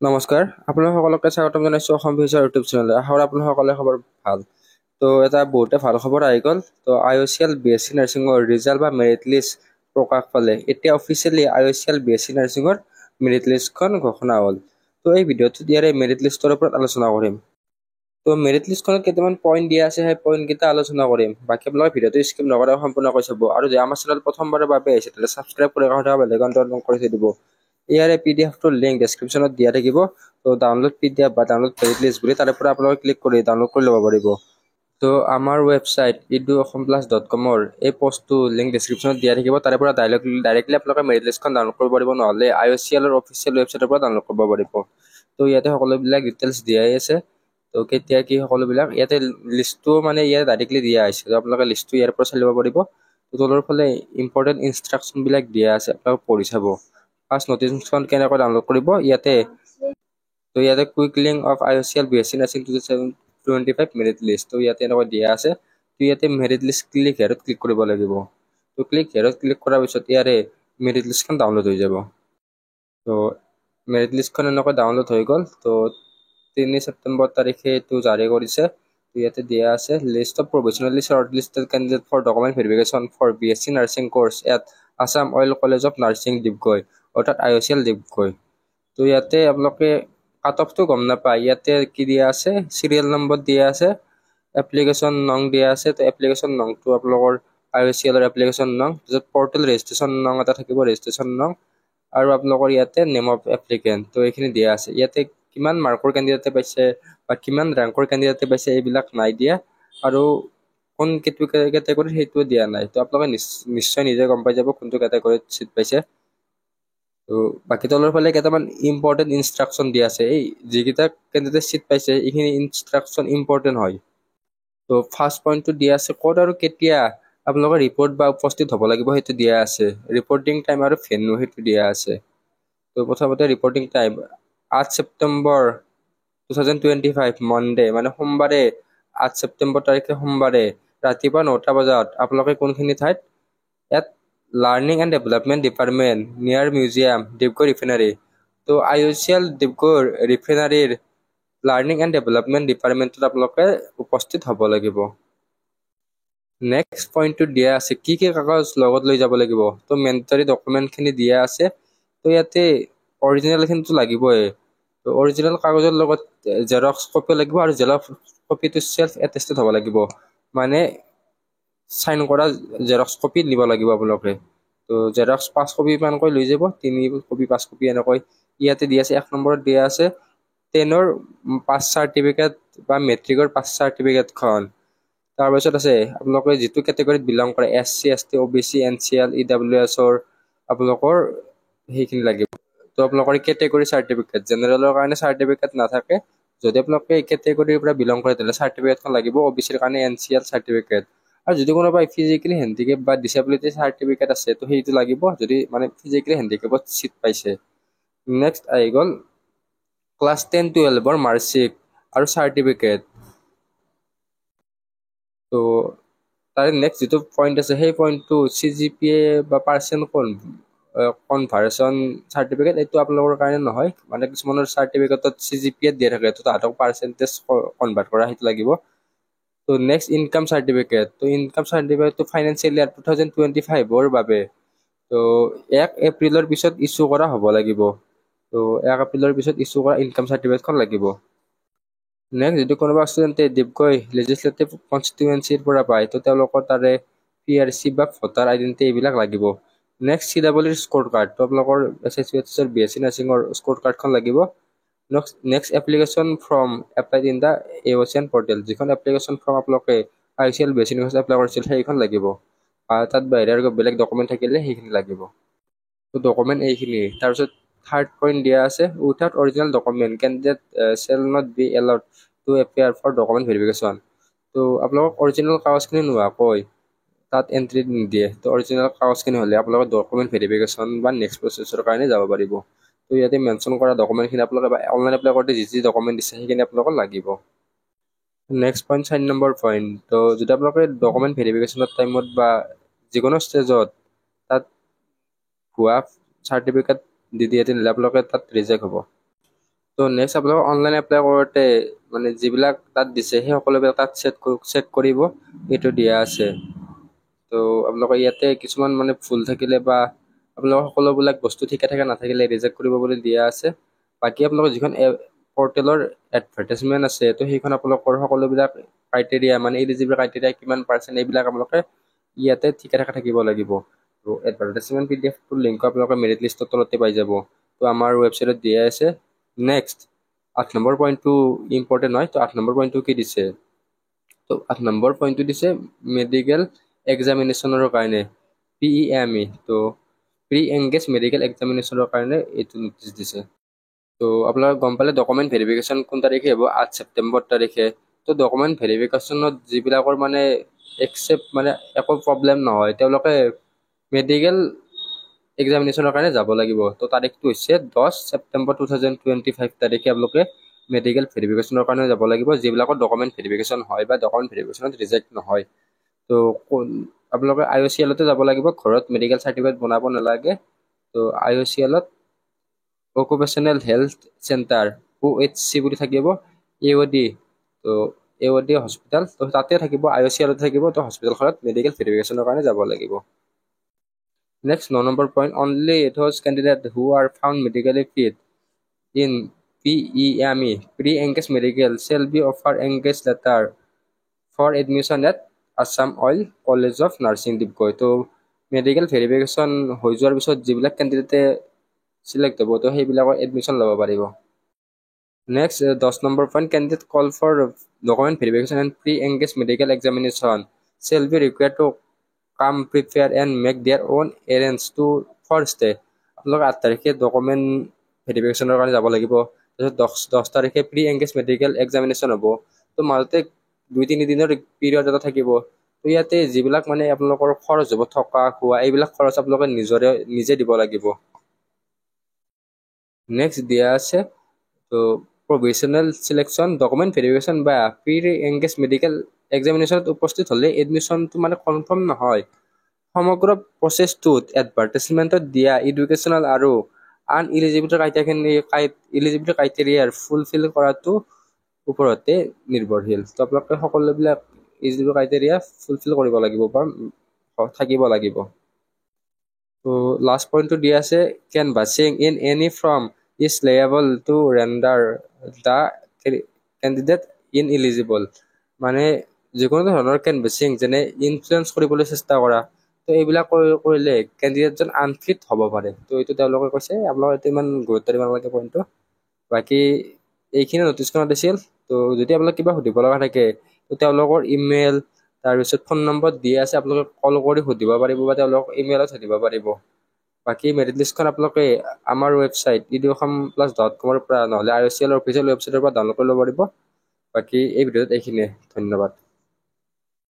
নমস্কাৰ আপোনালোক সকলোকে স্বাগতম জনাইছোঁ অসম ভিউজৰ ইউটিউব চেনেললৈ। আশা কৰোঁ আপোনালোক সকলোৰে খবৰ ভাল। তো এটা বহুতে ভাল খবৰ আহি গ'ল। তো IOCL BSc নাৰ্ছিঙৰ ৰিজাল্ট বা মেৰিট লিষ্ট প্ৰকাশ পালে। এতিয়া অফিচিয়েলি IOCL BSc নাৰ্ছিঙৰ মেৰিট লিষ্টখন ঘোষণা হ'ল। তো এই ভিডিঅ'টোত ইয়াৰে মেৰিট লিষ্টৰ ওপৰত আলোচনা কৰিম। তো মেৰিট লিষ্টখনত কেইটামান পইণ্ট দিয়া আছে, সেই পইণ্টকেইটা আলোচনা কৰিম। বাকী আপোনালোকে ভিডিঅ'টো স্কিপ নকৰাকৈ সম্পূৰ্ণকৈ চাব। আৰু যদি আমাৰ চেনেল প্ৰথমবাৰৰ বাবে আহিছে তেন্তে ছাবস্ক্ৰাইব কৰি কাষত থকা বেল আইকনটো অন কৰি থৈ দিব। ইয়াৰে PDFটোৰ লিংক ডেছক্ৰিপশ্যনত দিয়া থাকিব। তো ডাউনলোড PDF বা ডাউনলোড মেৰিট লিষ্ট বুলি তাৰে পৰা আপোনালোকে ক্লিক কৰি ডাউনলোড কৰি ল'ব পাৰিব। তো আমাৰ ৱেবছাইট eduasamplus.com-ৰ এই পষ্টটো লিংক ডেছক্ৰিপশ্যনত দিয়া থাকিব। তাৰে পৰা ডাইৰেক্টলি আপোনালোকে মেৰিট লিষ্টখন ডাউনলোড কৰিব পাৰিব, নহ'লে IOCLৰ অফিচিয়েল ৱেবছাইটৰ পৰা ডাউনলোড কৰিব পাৰিব। তো ইয়াতে সকলোবিলাক ডিটেইলছ দিয়াই আছে। তো কেতিয়া কি সকলোবিলাক ইয়াতে লিষ্টটো মানে ইয়াত ডাইৰেক্টলি দিয়া হৈছে। তো আপোনালোকে লিষ্টটো ইয়াৰ পৰা চাই ল'ব পাৰিব। তো তলৰ ফালে ইম্পৰ্টেণ্ট ইনষ্ট্ৰাকশ্যনবিলাক দিয়া আছে, আপোনালোকে পঢ়ি চাব। ফাৰ্ষ্ট নটিফিকেশ্যন কেনেকৈ ডাউনলোড কৰিব ইয়াতে। তো ইয়াতে quick link of IOCL BSc nursing 2025 merit list. তো ইয়াতে এনেকৈ দিয়া আছে। তো ইয়াতে মেৰিট লিষ্ট ক্লিক হেয়াৰত ক্লিক কৰিব লাগিব। তো ক্লিক হেয়াৰত ক্লিক কৰাৰ পিছত ইয়াৰে মেৰিট লিষ্টখন ডাউনলোড হৈ যাব। তো মেৰিট লিষ্টখন এনেকৈ ডাউনলোড হৈ গ'ল। তো 3 ছেপ্টেম্বৰ তাৰিখে এইটো জাৰি কৰিছে। তো ইয়াতে দিয়া আছে list of provisionally shortlisted candidate for document verification for BSc nursing course at Assam oil college of nursing Digboi, অৰ্থাৎ IOCL ডিগবৈ। তো ইয়াতে আপোনালোকে কাট অফটো গম নাপায়। ইয়াতে কি দিয়া আছে, চিৰিয়েল নম্বৰ দিয়া আছে, এপ্লিকেশ্যন নং দিয়া আছে। তো এপ্লিকেশ্যন নংটো আপোনালোকৰ IOCLৰ এপ্লিকেশ্যন নং, তাৰপিছত পৰ্টেল ৰেজিষ্ট্ৰেশ্যন নং এটা থাকিব, ৰেজিষ্ট্ৰেশ্যন নং, আৰু আপোনালোকৰ ইয়াতে নেম অফ এপ্লিকেণ্ট। তো এইখিনি দিয়া আছে। ইয়াতে কিমান মাৰ্কৰ কেণ্ডিডেটে পাইছে বা কিমান ৰেংকৰ কেণ্ডিডেটে পাইছে এইবিলাক নাই দিয়া, আৰু কোন কেটেগৰীত সেইটো দিয়া নাই। তো আপোনালোকে নিশ্চয় নিজে গম পাই যাব কোনটো কেটেগৰীত চিট পাইছে। তো বাকী তলৰ ফালে কেইটামান ইম্পৰ্টেণ্ট ইনষ্ট্ৰাকশ্যন দিয়া আছে। এই যিকেইটা কেণ্ডিডেট চিট পাইছে এইখিনি ইনষ্ট্ৰাকশ্যন ইম্পৰ্টেণ্ট হয়। তো ফাৰ্ষ্ট পইণ্টটো দিয়া আছে ক'ত আৰু কেতিয়া আপোনালোকে ৰিপৰ্ট বা উপস্থিত হ'ব লাগিব, সেইটো দিয়া আছে। ৰিপৰ্টিং টাইম আৰু ভেন্যু সেইটো দিয়া আছে। তো প্ৰথমতে ৰিপৰ্টিং টাইম 8 ছেপ্টেম্বৰ 2025 মনডে, মানে সোমবাৰে 8 ছেপ্টেম্বৰ তাৰিখে সোমবাৰে ৰাতিপুৱা 9টা বজাত আপোনালোকে কোনখিনি ঠাইত, ইয়াত learning and development department near museum Digboi refinery. তো IOCL ডিগবৈ ৰিফাইনাৰীৰ লাৰ্ণিং এণ্ড ডেভেলপমেণ্ট ডিপাৰ্টমেণ্টত আপোনালোকে উপস্থিত হ'ব লাগিব। নেক্সট পইণ্টটো দিয়া আছে কি কি কাগজ লগত লৈ যাব লাগিব। তো মেণ্ডেটৰী ডকুমেণ্টখিনি দিয়া আছে। তো ইয়াতে অৰিজিনেলখিনিতো লাগিবই। তো অৰিজিনেল কাগজৰ লগত জেৰক্স কপি লাগিব, আৰু জেৰক্স কপিটো চেল্ফ এটেষ্টেড হ'ব লাগিব, মানে চাইন কৰা জেৰক্স কপি নিব লাগিব আপোনালোকে। তো জেৰক্স 5 কপি মানকৈ লৈ যাব, 3 কপি 5 কপি এনেকৈ। ইয়াতে দিয়া আছে 1 নম্বৰত দিয়া আছে 10ৰ পাছ চাৰ্টিফিকেট বা মেট্ৰিকৰ পাছ চাৰ্টিফিকেটখন। তাৰপিছত আছে আপোনালোকে যিটো কেটেগৰীত বিলং কৰে, SC ST OBC NCL EWSৰ আপোনালোকৰ সেইখিনি লাগিব। তো আপোনালোকৰ কেটেগৰী চাৰ্টিফিকেট, জেনেৰেলৰ কাৰণে চাৰ্টিফিকেট নাথাকে। যদি আপোনালোকে এই কেটেগৰীৰ পৰা বিলং কৰে তেতিয়াহ'লে চাৰ্টিফিকেটখন লাগিব। OBCৰ কাৰণে NCL চাৰ্টিফিকেট, আৰু যদি কোনোবাই ফিজিকেলি হেণ্ডিকেপ বা ডিছেবিলিটি চাৰ্টিফিকেট আছে তো সেইটো লাগিব, যদি মানে ফিজিকেলি হেণ্ডিকেপত চিট পাইছে। নেক্সট আহি গ'ল ক্লাছ 10-12ৰ মাৰ্কশ্বিট আৰু চাৰ্টিফিকেট। তো তাৰে নেক্সট যিটো পইণ্ট আছে সেই পইণ্টটো CGPA বা পাৰ্চেণ্ট কনভাৰ্চন চাৰ্টিফিকেট, এইটো আপোনালোকৰ কাৰণে নহয়। মানে কিছুমানৰ চাৰ্টিফিকেটত CGPA দিয়া থাকে, তো তাহাঁতক পাৰ্চেণ্টেজ কনভাৰ্ট কৰা সেইটো লাগিব। তো নেক্সট ইনকাম চাৰ্টিফিকেট। তো ইনকাম চাৰ্টিফিকেটটো ফাইনেন্সিয়েল ইয়াৰ 2025ৰ বাবে তো 1 এপ্ৰিলৰ পিছত ইছ্যু কৰা হ'ব লাগিব। তো 1 এপ্ৰিলৰ পিছত ইছ্যু কৰা ইনকাম চাৰ্টিফিকেটখন লাগিব। নেক্সট যদি কোনোবা ষ্টুডেণ্টে ডিগবৈ লেজিছলেটিভ কনষ্টিটুৱেঞ্চিৰ পৰা পায় তো তেওঁলোকৰ তাৰে PRC বা ভোটাৰ আইডেণ্টিটি এইবিলাক লাগিব। নেক্সট CWৰ স্ক'ৰ কাৰ্ড, তো আপোনালোকৰ SSC BSc নাৰ্ছিঙৰ স্ক'ৰ কাৰ্ডখন লাগিব। Next application form applied in the AOCN portal, যিখন এপ্লিকেশ্যন ফৰ্ম আপোনালোকে IOCL BSc নাৰ্ছিঙত এপ্লাই কৰিছিল সেইখন লাগিব। তাত বাহিৰে আৰু বেলেগ ডকুমেণ্ট থাকিলে সেইখিনি লাগিব। তো ডকুমেণ্ট এইখিনি। তাৰপিছত থাৰ্ড পইণ্ট দিয়া আছে without original document candidate shall not be allowed to appear for document verification. তো আপোনালোকক অৰিজিনেল কাগজখিনি নোহোৱাকৈ তাত এণ্ট্ৰি নিদিয়ে। তো অৰিজিনেল কাগজখিনি হ'লে আপোনালোকে ডকুমেণ্ট ভেৰিফিকেশ্যন বা নেক্সট প্ৰচেছৰ কাৰণে যাব পাৰিব। তো ইয়াতে মেনশ্যন কৰা ডকুমেণ্টখিনি আপোনালোকে অনলাইন এপ্লাই কৰোঁতে যি যি ডকুমেণ্ট দিছে সেইখিনি আপোনালোকক লাগিব। Next point 4 number point. তো যদি আপোনালোকে ডকুমেণ্ট ভেৰিফিকেশ্যনৰ টাইমত বা যিকোনো ষ্টেজত তাত ভুৱা চাৰ্টিফিকেট দি দিয়ে তেনেহ'লে আপোনালোকে তাত ৰিজেক্ট হ'ব। তো নেক্সট আপোনালোকে অনলাইন এপ্লাই কৰোঁতে মানে যিবিলাক তাত দিছে সেই সকলোবিলাক তাত চেক কৰিব, এইটো দিয়া আছে। তো আপোনালোকে ইয়াতে কিছুমান মানে ভুল থাকিলে বা আপোনালোকৰ সকলোবিলাক বস্তু ঠিকে থাকে নাথাকিলে ৰিজেক্ট কৰিব বুলি দিয়া আছে। বাকী আপোনালোকৰ যিখন পৰ্টেলৰ এডভাৰটাইজমেণ্ট আছে, তো সেইখন আপোনালোকৰ সকলোবিলাক ক্ৰাইটেৰিয়া মানে ইলিজিবল ক্ৰাইটেৰিয়া কিমান পাৰ্চেণ্ট এইবিলাক আপোনালোকে ইয়াতে ঠিকে থাকে থাকিব লাগিব। তো এডভাৰটাইজমেণ্ট PDF-টোৰ লিংকটো আপোনালোকে মেৰিট লিষ্টৰ তলতে পাই যাব। তো আমাৰ ৱেবছাইটত দিয়া আছে। নেক্সট 8 নম্বৰ পইণ্টটো ইম্পৰ্টেণ্ট হয়। তো 8 নম্বৰ পইণ্টটো কি দিছে? তো 8 নম্বৰ পইণ্টটো দিছে মেডিকেল এক্সামিনেশ্যনৰ কাৰণে PEME। তো প্ৰি এংগেজ মেডিকেল এক্সামিনেশ্যনৰ কাৰণে এইটো নটিচ দিছে। তো আপোনালোকে গম পালে ডকুমেণ্ট ভেৰিফিকেশ্যন কোন তাৰিখে হ'ব? 8 ছেপ্টেম্বৰ তাৰিখে। তো ডকুমেণ্ট ভেৰিফিকেশ্যনত যিবিলাকৰ মানে একচেপ্ট মানে একো প্ৰব্লেম নহয়, তেওঁলোকে মেডিকেল এক্সামিনেশ্যনৰ কাৰণে যাব লাগিব। তো তাৰিখটো হৈছে 10 ছেপ্টেম্বৰ 2025 তাৰিখে আপোনালোকে মেডিকেল ভেৰিফিকেশ্যনৰ কাৰণে যাব লাগিব, যিবিলাকৰ ডকুমেণ্ট ভেৰিফিকেশ্যন হয় বা ডকুমেণ্ট ভেৰিফিকেশ্যনত ৰিজেক্ট নহয়। তো আপোনালোকে IOCL-তে যাব লাগিব, ঘৰত মেডিকেল চাৰ্টিফিকেট বনাব নালাগে। তো IOCL-ত অকুপেশ্যনেল হেল্থ চেণ্টাৰ OHC বুলি থাকিব, AOD। তো AOD হস্পিটেল, তো তাতে থাকিব, IOCL থাকিব। তো হস্পিটেলখনত মেডিকেল ভেৰিফিকেশ্যনৰ কাৰণে যাব লাগিব। Next 9 number point, only those candidates who are found medically fit in PEME pre-engage medical shall be offered engage letter for admission at Assam Oil College of Nursing Dibrugarh. তো medical verification হৈ যোৱাৰ পিছত যিবিলাক কেণ্ডিডেটে select হ'ব, তো সেইবিলাকৰ admission ল'ব পাৰিব। Next 10 number point, candidate call for document verification and pre engage medical examination shall be required to come prepared and make their own arrange to first day. আপোনালোকে 8 তাৰিখে ডকুমেণ্ট ভেৰিফিকেশ্যনৰ কাৰণে যাব লাগিব। তাৰপিছত 10 তাৰিখে প্ৰি এংগেজ মেডিকেল এক্সামিনেশ্যন হ'ব। তো মাজতে 2-3 দিনৰ পিৰিয়ড এটা থাকিব। তো ইয়াতে যিবিলাক মানে আপোনালোকৰ খৰচ হ'ব, থকা খোৱা এইবিলাক খৰচ আপোনালোকে নিজে দিব লাগিব। নেক্সট দিয়া আছে তো প্ৰভিজনেল চিলেকশ্যন ডকুমেণ্ট ভেৰিফিকেশ্যন বা প্ৰি এংগেজ মেডিকেল এক্সামিনেশ্যনত উপস্থিত হ'লে এডমিশ্যনটো মানে কনফাৰ্ম নহয়। সমগ্ৰ প্ৰচেছটোত এডভাৰটাইজমেণ্টত দিয়া এডুকেশ্যনেল আৰু ইলিজিবিলিটি ক্ৰাইটেৰিয়াৰ ফুলফিল কৰাটো ওপৰতে নিৰ্ভৰশীল। তো আপোনালোকে সকলোবিলাক ইলিজিবিলিটি ক্ৰাইটেৰিয়া ফুলফিল কৰিব লাগিব বা থাকিব লাগিব। তো লাষ্ট পইণ্টটো দিয়া আছে, canvassing in any form is liable to render the candidate ineligible. মানে যিকোনো ধৰণৰ কেনভাছিং যেনে ইনফ্লুৱেঞ্চ কৰিবলৈ চেষ্টা কৰা, তো এইবিলাক কৰিলে কেণ্ডিডেটজন আনফিট হ'ব পাৰে। তো এইটো তেওঁলোকে কৈছে, আপোনালোকে এইটো ইমান গুৰুত্ব দিব নালাগে পইণ্টটো। বাকী এইখিনি নটিচখনত দিছিল। তো যদি আপোনালোকে কিবা সুধিব লগা থাকে, তো তেওঁলোকৰ ইমেইল তাৰপিছত ফোন নম্বৰ দিয়া আছে, আপোনালোকে কল কৰি সুধিব পাৰিব বা তেওঁলোকক ইমেইলত সুধিব পাৰিব। বাকী মেৰিট লিষ্টখন আপোনালোকে আমাৰ ৱেবছাইট eduationplus.com পৰা নহ'লে IOCL অফিচিয়েল ৱেবছাইটৰ পৰা ডাউনলোড কৰিব পাৰিব। বাকী এই ভিডিঅ'ত এইখিনিয়ে, ধন্যবাদ।